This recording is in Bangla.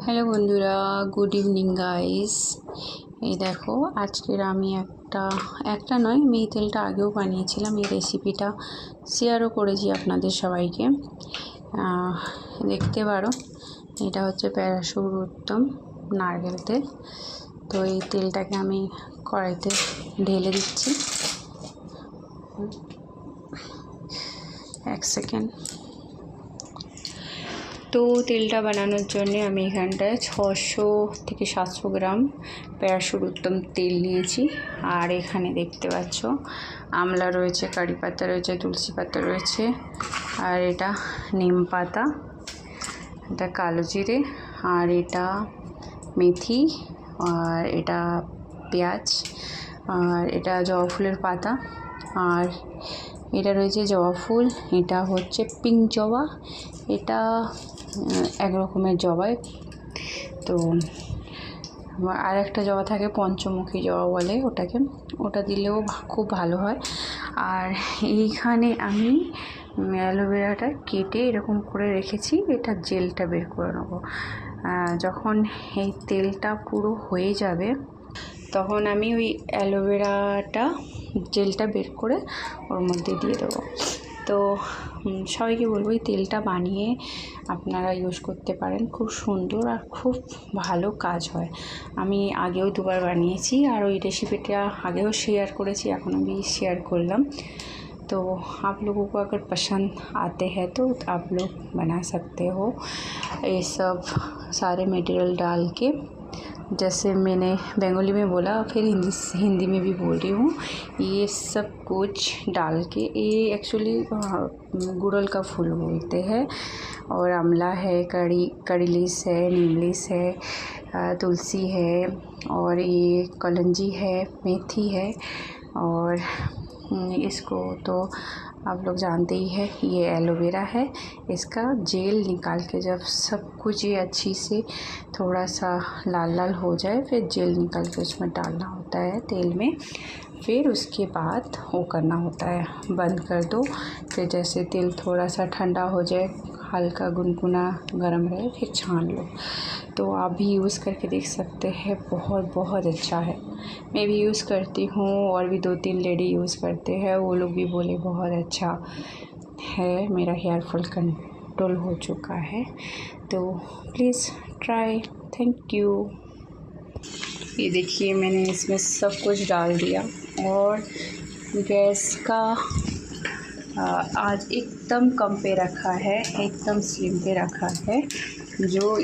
হ্যালো বন্ধুরা, গুড ইভিনিং গাইস। এই দেখো, আজকের আমি একটা নয়, আমি এই তেলটা আগেও বানিয়েছিলাম। এই রেসিপিটা শেয়ারও করেছি আপনাদের সবাইকে, দেখতে পারো। এটা হচ্ছে প্যারাশুট উত্তম নারকেল তেল। তো এই তেলটাকে আমি কড়াইতে ঢেলে দিচ্ছি। এক সেকেন্ড। তো তেলটা বানানোর জন্য আমি এখানটায় 600 থেকে 700 গ্রাম প্যারাশুট উত্তম তেল নিয়েছি। আর এখানে দেখতে পাচ্ছ আমলা রয়েছে, কারি পাতা রয়েছে, তুলসী পাতা রয়েছে, আর এটা নিম পাতা, এটা কালো জিরে, আর এটা মেথি, আর এটা পেঁয়াজ, আর এটা জবা ফুলের পাতা, আর এটা রয়েছে জবা ফুল। এটা হচ্ছে পিঙ্ক জবা, এটা এক রকমের জবা। তো আর একটা জবা থাকে, পঞ্চমুখী জবা বলে ওটাকে, ওটা দিলেও খুব ভালো হয়। আর এইখানে আমি অ্যালোভেরাটা কেটে এরকম করে রেখেছি, এটা জেলটা বের করে নেবো। যখন এই তেলটা পুরো হয়ে যাবে তখন আমি ওই অ্যালোভেরাটা জেলটা বের করে ওর মধ্যে দিয়ে দেবো। তো সবাইকে বলবো এই তেলটা বানিয়ে আপনারা ইউজ করতে পারেন, খুব সুন্দর আর খুব ভালো কাজ হয়। আমি আগেও দুবার বানিয়েছি, আর ওই রেসিপিটা আগেও শেয়ার करेছি, এখন আমি शेयर করলাম। तो आप लोगों को अगर पसंद आते हैं तो आप लोग बना सकते हो ये सब सारे मटेरियल डाल के। जैसे मैंने बंगाली में बोला, फिर हिंदी में भी बोल रही हूँ। ये सब कुछ डाल के, ये एक्चुअली गुड़हल का फूल बोलते हैं, और आंवला है, कड़ी लीस है, नीम लीस है, तुलसी है, और ये कलंजी है, मेथी है, और इसको तो आप लोग जानते ही है। ये एलोवेरा है, इसका जेल निकाल के जब सब कुछ ये अच्छी से थोड़ा सा लाल लाल हो जाए, फिर जेल निकाल के उसमें डालना होता है तेल में। फिर उसके बाद वो करना होता है, बंद कर दो। फिर जैसे तेल थोड़ा सा ठंडा हो जाए, हल्का गुनगुना गर्म रहे, फिर छान लो। तो आप भी यूज़ करके देख सकते हैं, बहुत बहुत अच्छा है। मैं भी यूज़ करती हूँ, और भी 2-3 लेडी यूज़ करते हैं, वो लोग भी बोले बहुत अच्छा है, मेरा हेयर फॉल कंट्रोल हो चुका है। तो प्लीज़ ट्राई। Thank you. ये देखिए, मैंने इसमें सब कुछ डाल दिया, और गैस का आज एकदम कम पे रखा है, एकदम स्लिम पे रखा है। जो